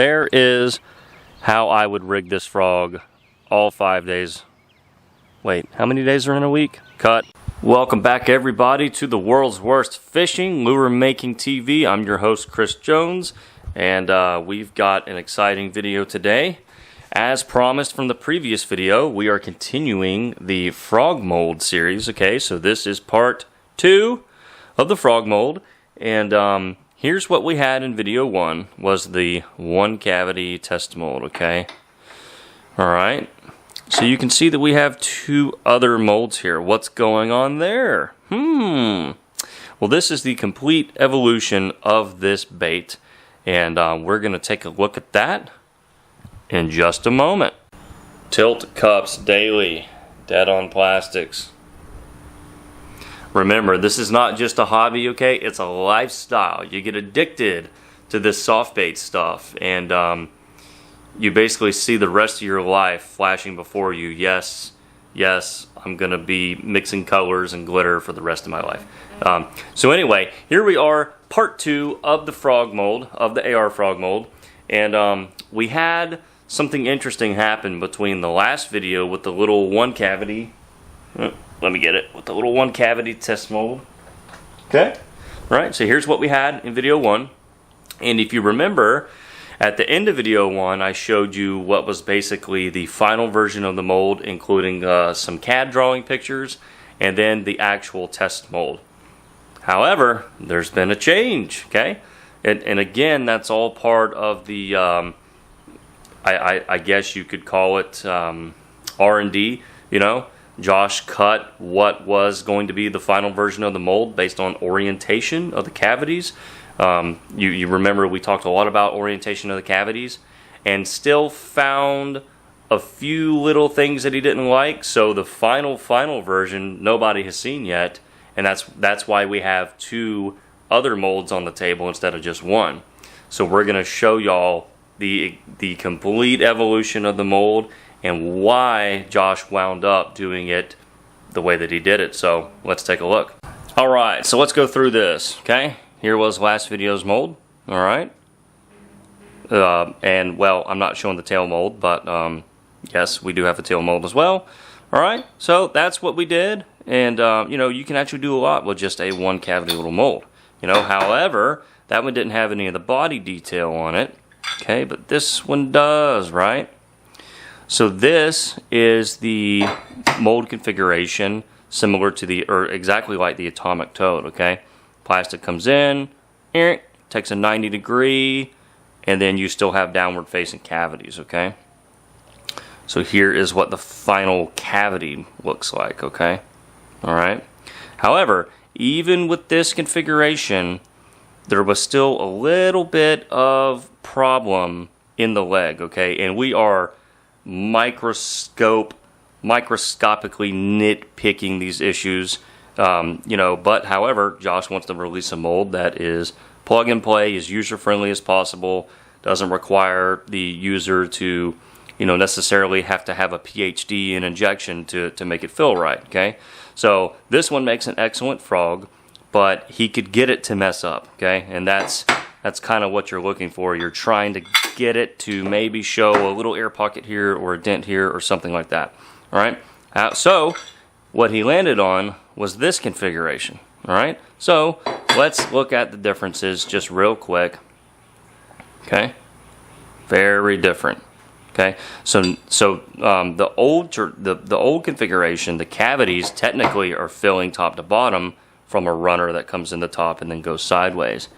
there is how I would rig this frog all 5 days. Wait, how many days are in a week? Cut. Welcome back everybody to the world's worst fishing lure making TV. I'm your host Chris Jones, and we've got an exciting video today. As promised from the previous video, we are continuing the frog mold series. Okay, so this is part 2 of the frog mold, and here's what we had in video 1 was the 1 cavity test mold. Okay, alright, so you can see that we have 2 other molds here. What's going on there? Well, this is the complete evolution of this bait, and we're going to take a look at that in just a moment. Tilt cups daily, dead on plastics. Remember, this is not just a hobby, okay? It's a lifestyle. You get addicted to this soft bait stuff, and you basically see the rest of your life flashing before you. Yes, I'm gonna be mixing colors and glitter for the rest of my life. So anyway, here we are, part 2 of the frog mold, of the AR frog mold, and we had something interesting happen between the last video with the little 1 cavity. Let me get it, with the little 1 cavity test mold. Okay, right, so here's what we had in video 1. And if you remember, at the end of video 1, I showed you what was basically the final version of the mold, including some CAD drawing pictures, and then the actual test mold. However, there's been a change, okay? And again, that's all part of the, I guess you could call it R&D, you know? Josh cut what was going to be the final version of the mold based on orientation of the cavities. You remember we talked a lot about orientation of the cavities, and still found a few little things that he didn't like. So the final version nobody has seen yet, and that's why we have 2 other molds on the table instead of just 1. So we're going to show y'all the complete evolution of the mold and why Josh wound up doing it the way that he did it. So let's take a look. Alright, so let's go through this. Okay, here was last video's mold. Alright, and well, I'm not showing the tail mold, but yes, we do have a tail mold as well. Alright, so that's what we did, and you know, you can actually do a lot with just a 1 cavity little mold. You know, however, that one didn't have any of the body detail on it. Okay, but this one does, right? So this is the mold configuration similar to the, or exactly like the atomic toad, okay? Plastic comes in, takes a 90 degree, and then you still have downward facing cavities, okay? So here is what the final cavity looks like, okay? Alright. However, even with this configuration, there was still a little bit of problem in the leg, okay? And we are microscopically nitpicking these issues, you know, but however, Josh wants to release a mold that is plug and play, as user friendly as possible, doesn't require the user to, you know, necessarily have to have a PhD in injection to make it feel right, okay? So this one makes an excellent frog, but he could get it to mess up, okay? And that's kind of what you're looking for. You're trying to get it to maybe show a little air pocket here or a dent here or something like that. All right. So what he landed on was this configuration. All right. So let's look at the differences just real quick. Okay. Very different. Okay. So the old configuration, the cavities technically are filling top to bottom from a runner that comes in the top and then goes sideways.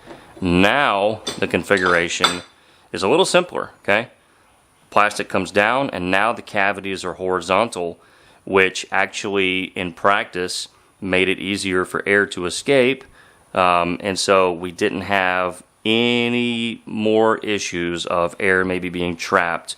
Now the configuration is a little simpler, okay? Plastic comes down, and now the cavities are horizontal, which actually in practice made it easier for air to escape, and so we didn't have any more issues of air maybe being trapped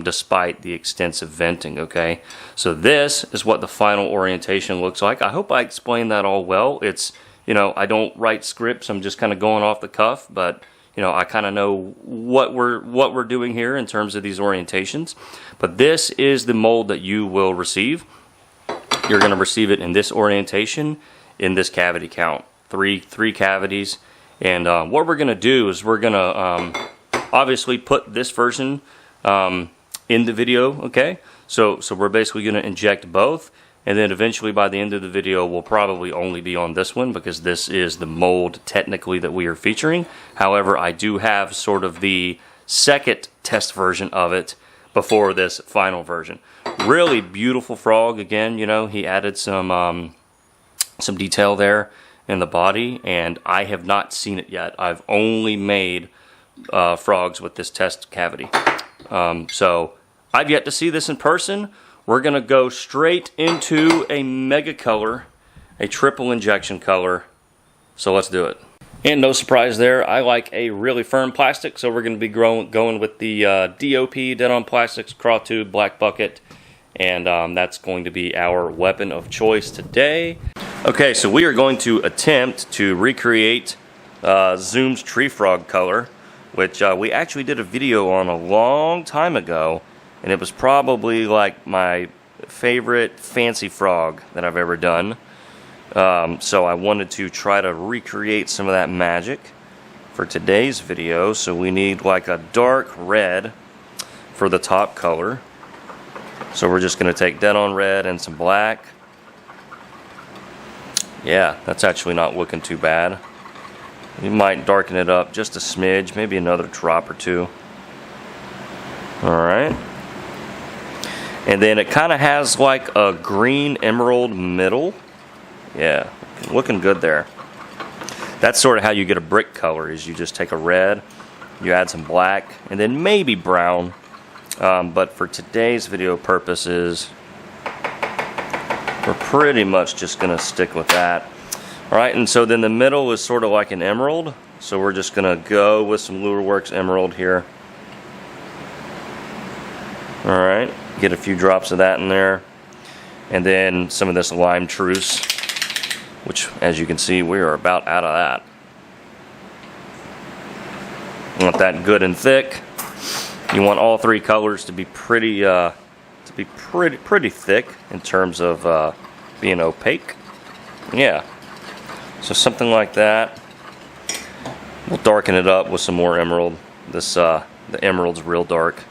despite the extensive venting, okay? So this is what the final orientation looks like. I hope I explained that all well. It's, you know, I don't write scripts, I'm just kind of going off the cuff, but you know, I kind of know what we're doing here in terms of these orientations. But this is the mold that you will receive. You're going to receive it in this orientation, in this cavity count, three cavities. And what we're going to do is we're going to obviously put this version in the video, okay? So we're basically going to inject both, and then eventually by the end of the video we'll probably only be on this one because this is the mold technically that we are featuring. However, I do have sort of the second test version of it before this final version. Really beautiful frog. Again, you know, he added some detail there in the body, and I have not seen it yet. I've only made frogs with this test cavity. So I've yet to see this in person. We're gonna go straight into a mega color, a triple injection color. So let's do it. And no surprise there, I like a really firm plastic, so we're gonna be going with the DOP, Dead on Plastics, Craw Tube, Black Bucket, and that's going to be our weapon of choice today. Okay, so we are going to attempt to recreate Zoom's tree frog color, which we actually did a video on a long time ago, and it was probably like my favorite fancy frog that I've ever done. So I wanted to try to recreate some of that magic for today's video. So we need like a dark red for the top color. So we're just going to take dead on red and some black. Yeah, that's actually not looking too bad. We might darken it up just a smidge, maybe another drop or two. Alright. And then it kind of has like a green emerald middle. Yeah, looking good there. That's sort of how you get a brick color, is you just take a red, you add some black, and then maybe brown. But for today's video purposes, we're pretty much just going to stick with that. Alright, and so then the middle is sort of like an emerald. So we're just going to go with some Lureworks emerald here. Alright, get a few drops of that in there. And then some of this lime truce, which as you can see we are about out of that. You want that good and thick. You want all three colors to be pretty thick in terms of being opaque. Yeah. So something like that. We'll darken it up with some more emerald. This the emerald's real dark.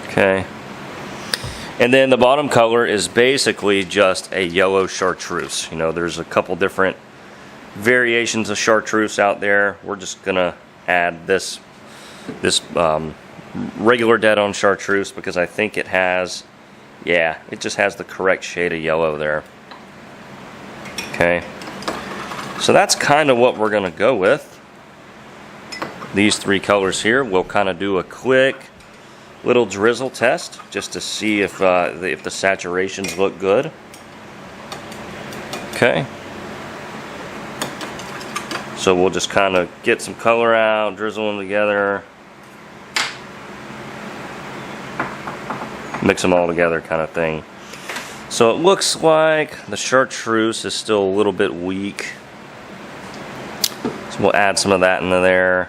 Okay. And then the bottom color is basically just a yellow chartreuse. You know, there's a couple different variations of chartreuse out there. We're just gonna add this regular dead on chartreuse because I think it has, yeah, it just has the correct shade of yellow there. Okay, so that's kind of what we're gonna go with. These three colors here, we'll kind of do a quick little drizzle test just to see if the saturations look good. Okay, so we'll just kind of get some color out, drizzle them together, mix them all together kind of thing. So it looks like the chartreuse is still a little bit weak. So we'll add some of that into there.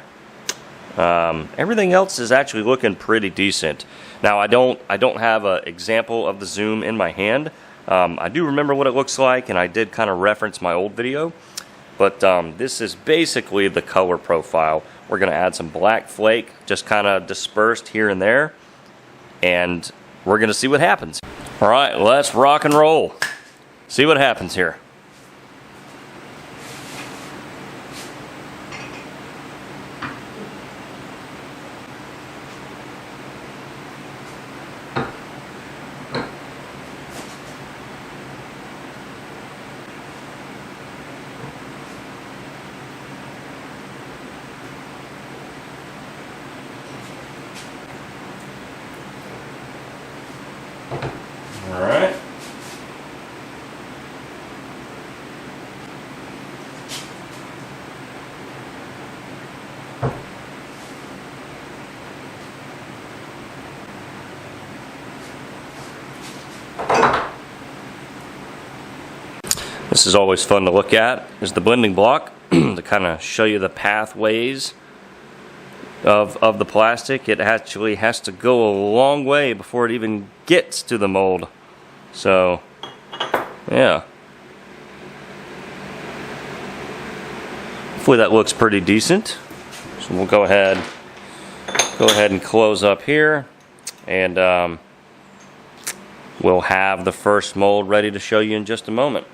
Everything else is actually looking pretty decent. Now I don't have an example of the Zoom in my hand. I do remember what it looks like, and I did kind of reference my old video. But this is basically the color profile. We're going to add some black flake, just kind of dispersed here and there, and we're going to see what happens. All right, let's rock and roll. See what happens here. All right. This is always fun to look at, is the blending block to kind of show you the pathways of the plastic. It actually has to go a long way before it even gets to the mold. So, yeah. Hopefully that looks pretty decent. So we'll go ahead and close up here, and we'll have the first mold ready to show you in just a moment.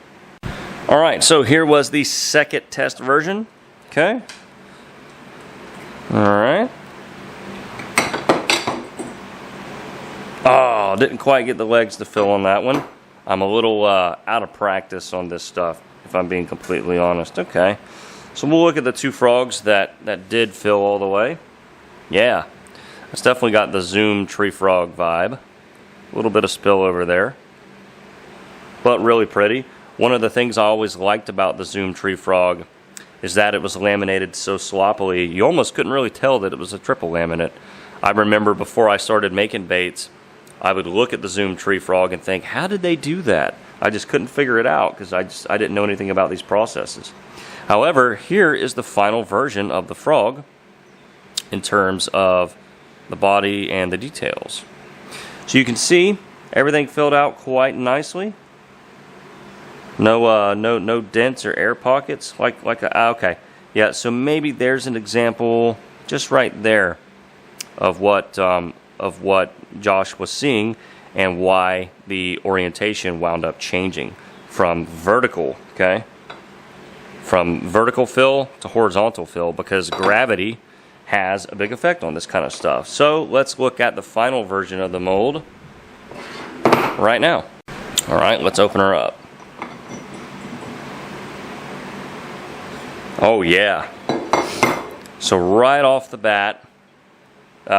All right, so here was the second test version. Okay. All right. Oh, didn't quite get the legs to fill on that one. I'm a little out of practice on this stuff, if I'm being completely honest. Okay. So we'll look at the two frogs that did fill all the way. Yeah. It's definitely got the Zoom tree frog vibe. A little bit of spill over there, but really pretty. One of the things I always liked about the Zoom tree frog is that it was laminated so sloppily, you almost couldn't really tell that it was a triple laminate. I remember before I started making baits, I would look at the Zoom tree frog and think, how did they do that? I just couldn't figure it out because I didn't know anything about these processes. However, here is the final version of the frog in terms of the body and the details. So you can see everything filled out quite nicely. No dents or air pockets okay. Yeah, so maybe there's an example just right there of what Josh was seeing and why the orientation wound up changing from vertical, okay? From vertical fill to horizontal fill, because gravity has a big effect on this kind of stuff. So let's look at the final version of the mold right now. All right, let's open her up. Oh yeah. So right off the bat, the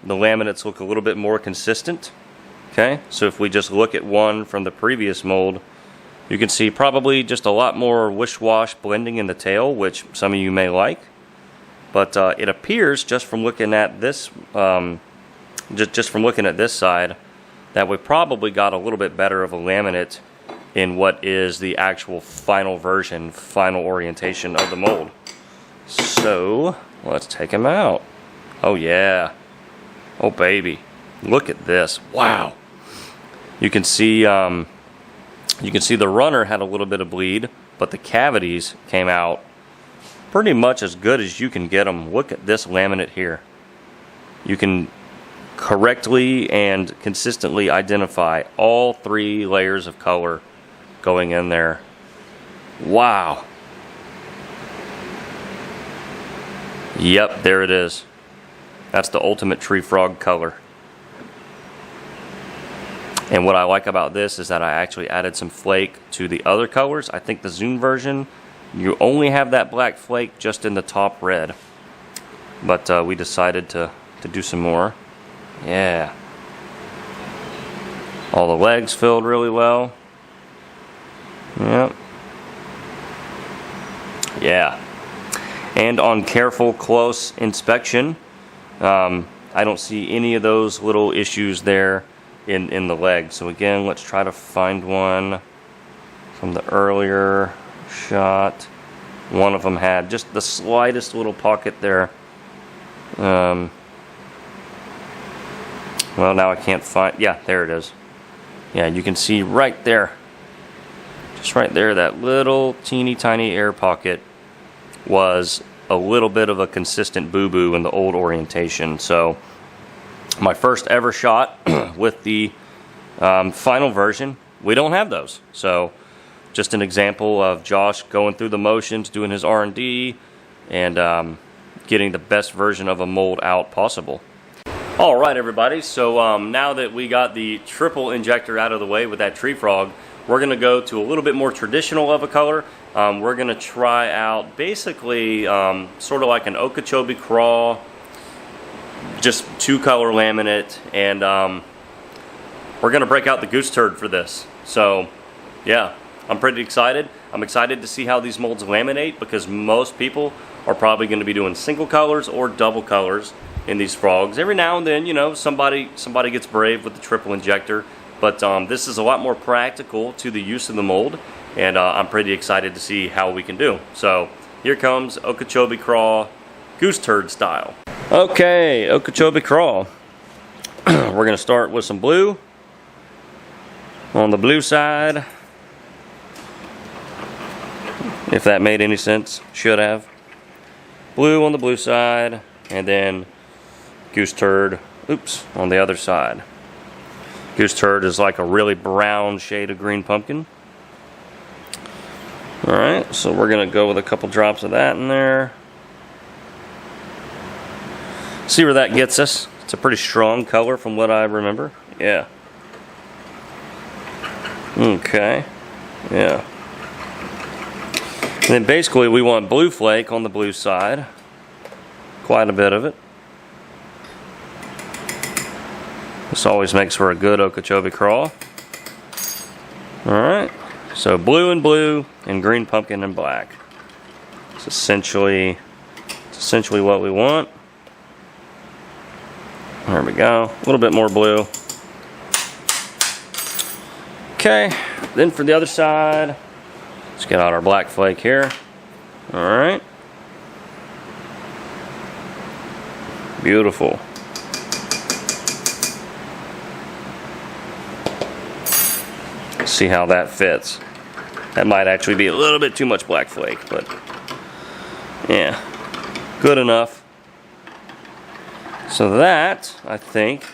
laminates look a little bit more consistent. Okay, so if we just look at one from the previous mold, you can see probably just a lot more wish-wash blending in the tail, which some of you may like. But it appears just from looking at this, just from looking at this side, that we probably got a little bit better of a laminate in what is the actual final version, final orientation of the mold. So let's take him out. Oh yeah. Oh baby. Look at this. Wow. You can see the runner had a little bit of bleed, but the cavities came out pretty much as good as you can get them. Look at this laminate here. You can correctly and consistently identify all three layers of color going in there. Wow. Yep, there it is. That's the ultimate tree frog color. And what I like about this is that I actually added some flake to the other colors. I think the Zoom version, you only have that black flake just in the top red. But we decided to do some more. Yeah. All the legs filled really well. Yep. Yeah. And on careful, close inspection, I don't see any of those little issues there in the leg. So again, let's try to find one from the earlier shot. One of them had just the slightest little pocket there. Well, now I can't find. Yeah, there it is. Yeah, you can see right there. Just right there, that little teeny tiny air pocket was a little bit of a consistent boo-boo in the old orientation. So my first ever shot with the final version, we don't have those. So just an example of Josh going through the motions, doing his R&D, and getting the best version of a mold out possible. All right, everybody, so now that we got the triple injector out of the way with that tree frog, we're going to go to a little bit more traditional of a color. We're going to try out basically sort of like an Okeechobee craw, just two color laminate, and we're going to break out the goose turd for this. So yeah, I'm pretty excited. I'm excited to see how these molds laminate, because most people are probably going to be doing single colors or double colors in these frogs. Every now and then, you know, somebody gets brave with the triple injector. But this is a lot more practical to the use of the mold, and I'm pretty excited to see how we can do. So here comes Okeechobee craw, goose turd style. Okay, Okeechobee craw. We're going to start with some blue. On the blue side, if that made any sense, should have. blue on the blue side, and then goose turd, oops, on the other side. Goose turd is like a really brown shade of green pumpkin. Alright, so we're going to go with a couple drops of that in there. See where that gets us. It's a pretty strong color from what I remember. Yeah. Okay. Yeah. And then basically we want blue flake on the blue side. Quite a bit of it. This always makes for a good Okeechobee crawl. Alright. So blue and green pumpkin and black. It's essentially what we want. There we go. A little bit more blue. Okay. Then for the other side, let's get out our black flake here. Alright. Beautiful. See how that fits. That might actually be a little bit too much black flake, but yeah, good enough. So that, I think,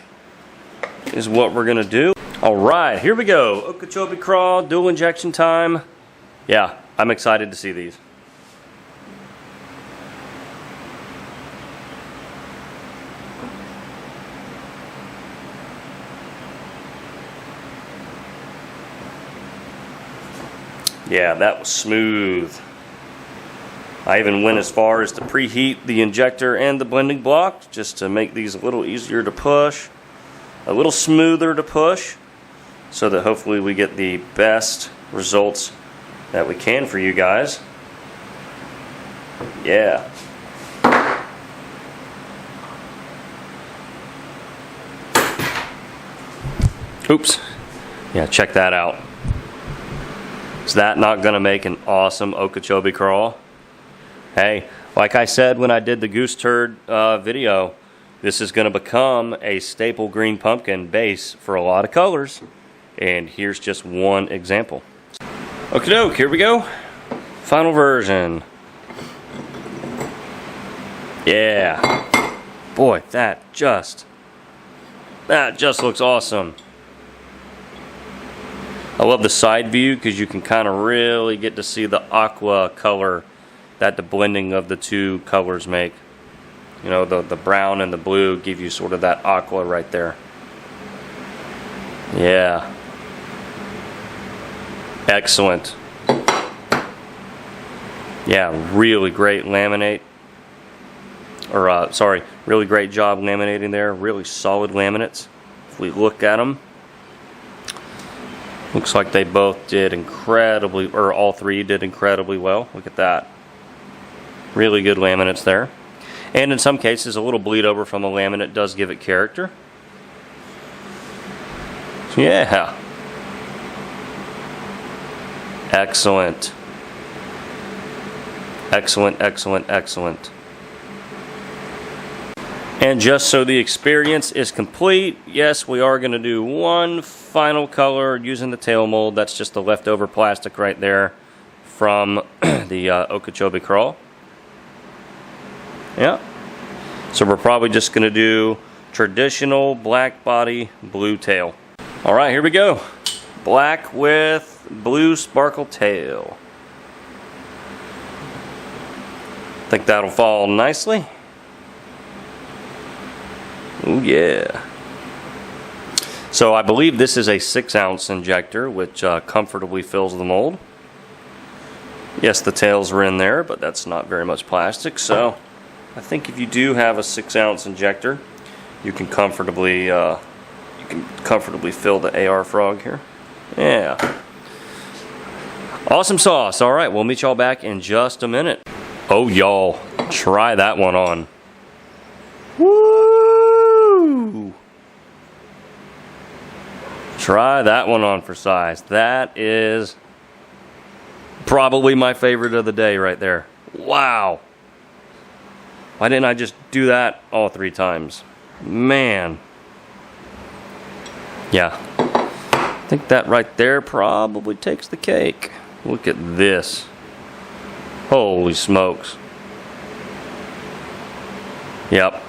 is what we're gonna do. All right, here we go. Okeechobee crawl, dual injection time. Yeah, I'm excited to see these. Yeah, that was smooth. I even went as far as to preheat the injector and the blending block just to make these a little easier to push, a little smoother to push, so that hopefully we get the best results that we can for you guys. Yeah. Oops. Yeah, check that out. Is that not going to make an awesome Okeechobee crawl? Hey, like I said when I did the goose turd video, this is going to become a staple green pumpkin base for a lot of colors. And here's just one example. Okie doke, here we go. Final version. Yeah. Boy, that just looks awesome. I love the side view because you can kind of really get to see the aqua color that the blending of the two colors make. You know, the brown and the blue give you sort of that aqua right there. Yeah. Excellent. Yeah, really great laminate. Or, sorry, really great job laminating there. Really solid laminates. If we look at them, looks like they both did incredibly, or all three did incredibly well. Look at that. Really good laminates there. And in some cases, a little bleed over from a laminate does give it character. Yeah. Excellent. Excellent, excellent, excellent. And just so the experience is complete, yes, we are going to do one final color using the tail mold. That's just the leftover plastic right there from the Okeechobee crawl. Yeah. So we're probably just going to do traditional black body, blue tail. All right, here we go. Black with blue sparkle tail. Think that'll fall nicely. Oh yeah. So I believe this is a 6-ounce injector, which comfortably fills the mold. Yes, the tails are in there, but that's not very much plastic. So I think if you do have a 6-ounce injector, you can comfortably fill the AR frog here. Yeah. Awesome sauce. All right, we'll meet y'all back in just a minute. Oh y'all, try that one on. Woo! Try that one on for size. That is probably my favorite of the day right there. Wow. Why didn't I just do that all 3 times? Man. Yeah. I think that right there probably takes the cake. Look at this. Holy smokes. Yep.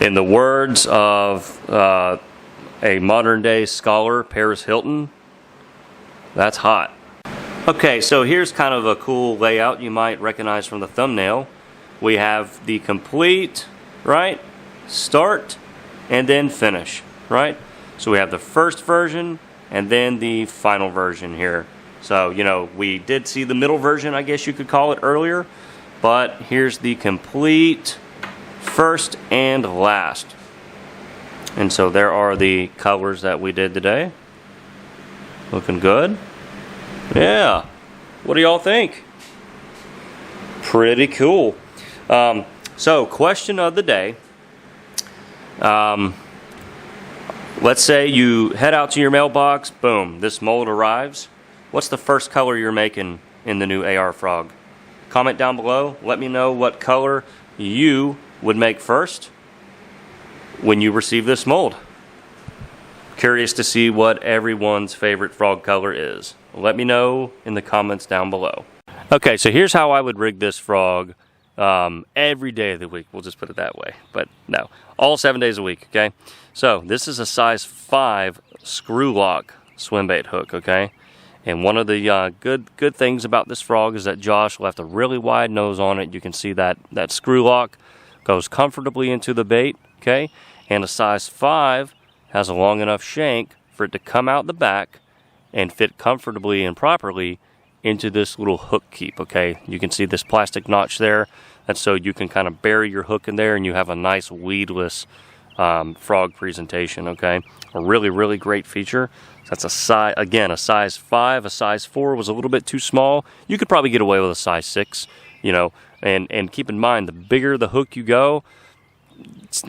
In the words of a modern day scholar, Paris Hilton, that's hot. Okay, so here's kind of a cool layout you might recognize from the thumbnail. We have the complete, right, start, and then finish, right? So we have the first version and then the final version here. So, you know, we did see the middle version, I guess you could call it, earlier, but here's the complete first and last. And so there are the colors that we did today. Looking good. Yeah. What do y'all think? Pretty cool. So, question of the day. Let's say you head out to your mailbox. Boom. This mold arrives. What's the first color you're making in the new AR Frog? Comment down below. Let me know what color you would make first when you receive this mold. Curious to see what everyone's favorite frog color is. Let me know in the comments down below. Okay, so here's how I would rig this frog every day of the week. We'll just put it that way. But no, all 7 days a week, okay? So this is a size 5 screw lock swim bait hook, okay? And one of the good things about this frog is that Josh left a really wide nose on it. You can see that screw lock goes comfortably into the bait, okay? And a size 5 has a long enough shank for it to come out the back and fit comfortably and properly into this little hook keep, okay? You can see this plastic notch there. That's so you can kind of bury your hook in there and you have a nice weedless frog presentation, okay? A really, really great feature. That's a size, again, a size 5. A size 4 was a little bit too small. You could probably get away with a size 6, you know, and keep in mind, the bigger the hook you go,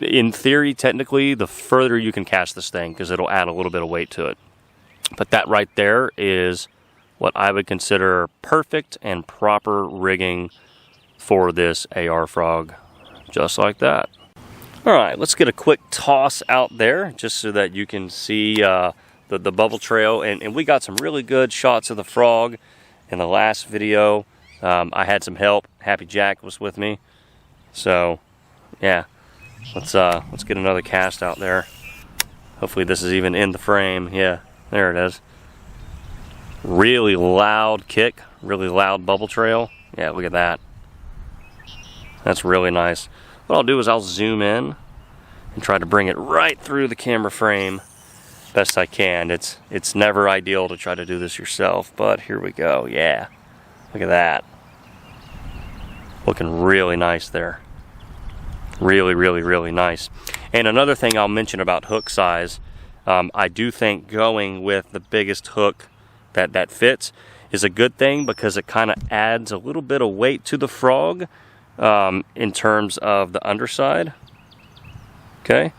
in theory, technically, the further you can cast this thing because it'll add a little bit of weight to it. But that right there is what I would consider perfect and proper rigging for this AR Frog, just like that. All right, let's get a quick toss out there just so that you can see the bubble trail. And we got some really good shots of the frog in the last video. I had some help. Happy Jack was with me. So, yeah. Let's get another cast out there. Hopefully this is even in the frame. Yeah, there it is. Really loud kick, really loud bubble trail. Yeah, look at that. That's really nice. What I'll do is I'll zoom in and try to bring it right through the camera frame best I can. It's never ideal to try to do this yourself, but here we go. Yeah, look at that. Looking really nice there. Really, really, really nice. And another thing I'll mention about hook size, I do think going with the biggest hook that fits is a good thing because it kind of adds a little bit of weight to the frog in terms of the underside, okay?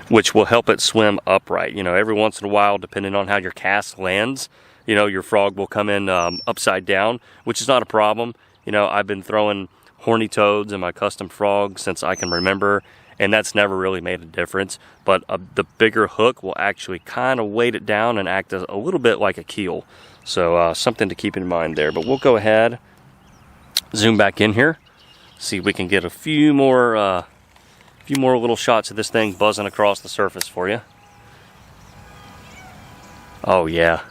Which will help it swim upright. You know, every once in a while, depending on how your cast lands, you know, your frog will come in upside down, which is not a problem. You know, I've been throwing horny toads in my custom frog since I can remember, and that's never really made a difference. But the bigger hook will actually kind of weight it down and act as a little bit like a keel. So something to keep in mind there. But we'll go ahead, zoom back in here, see if we can get a few more little shots of this thing buzzing across the surface for you. Oh yeah,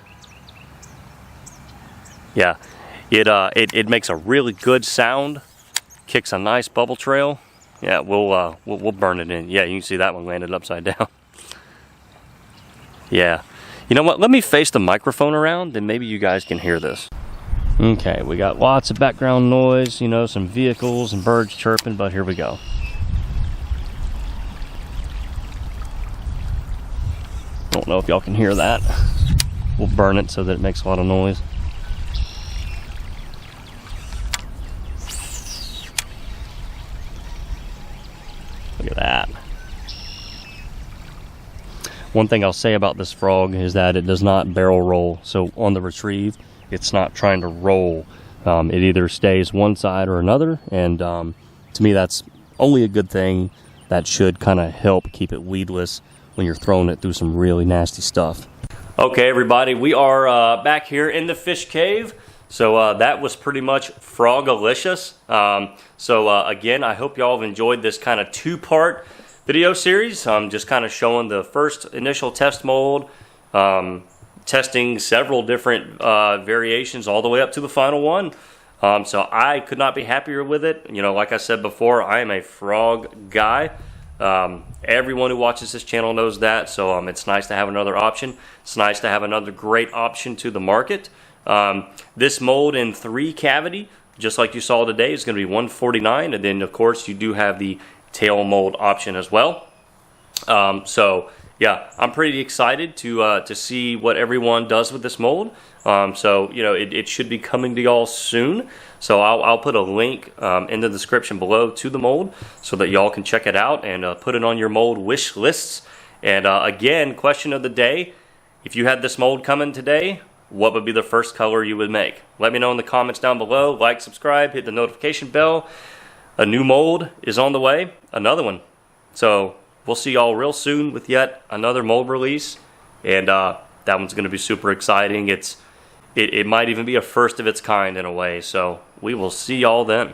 yeah. It makes a really good sound. Kicks a nice bubble trail. Yeah, we'll burn it in. Yeah, you can see that one landed upside down. Yeah. You know what? Let me face the microphone around, and maybe you guys can hear this. Okay, we got lots of background noise, you know, some vehicles and birds chirping, but here we go. Don't know if y'all can hear that. We'll burn it so that it makes a lot of noise. Look at that. One thing I'll say about this frog is that it does not barrel roll. So on the retrieve, it's not trying to roll. It either stays one side or another. And to me, that's only a good thing. That should kind of help keep it weedless when you're throwing it through some really nasty stuff. Okay, everybody, we are back here in the fish cave. So that was pretty much Frogalicious. Again, I hope y'all have enjoyed this kind of two-part video series. Just kind of showing the first initial test mold, testing several different variations all the way up to the final one. So I could not be happier with it. You know, like I said before, I am a frog guy. Everyone who watches this channel knows that, so it's nice to have another option. It's nice to have another great option to the market. This mold in 3 cavity, just like you saw today, is going to be $149, and then of course you do have the tail mold option as well. So yeah, I'm pretty excited to see what everyone does with this mold. So you know, it should be coming to y'all soon. So I'll put a link in the description below to the mold so that y'all can check it out and put it on your mold wish lists. And again, question of the day: if you had this mold coming today, what would be the first color you would make? Let me know in the comments down below. Like, subscribe, hit the notification bell. A new mold is on the way, another one. So we'll see y'all real soon with yet another mold release, and that one's going to be super exciting. It might even be a first of its kind in a way, so we will see y'all then.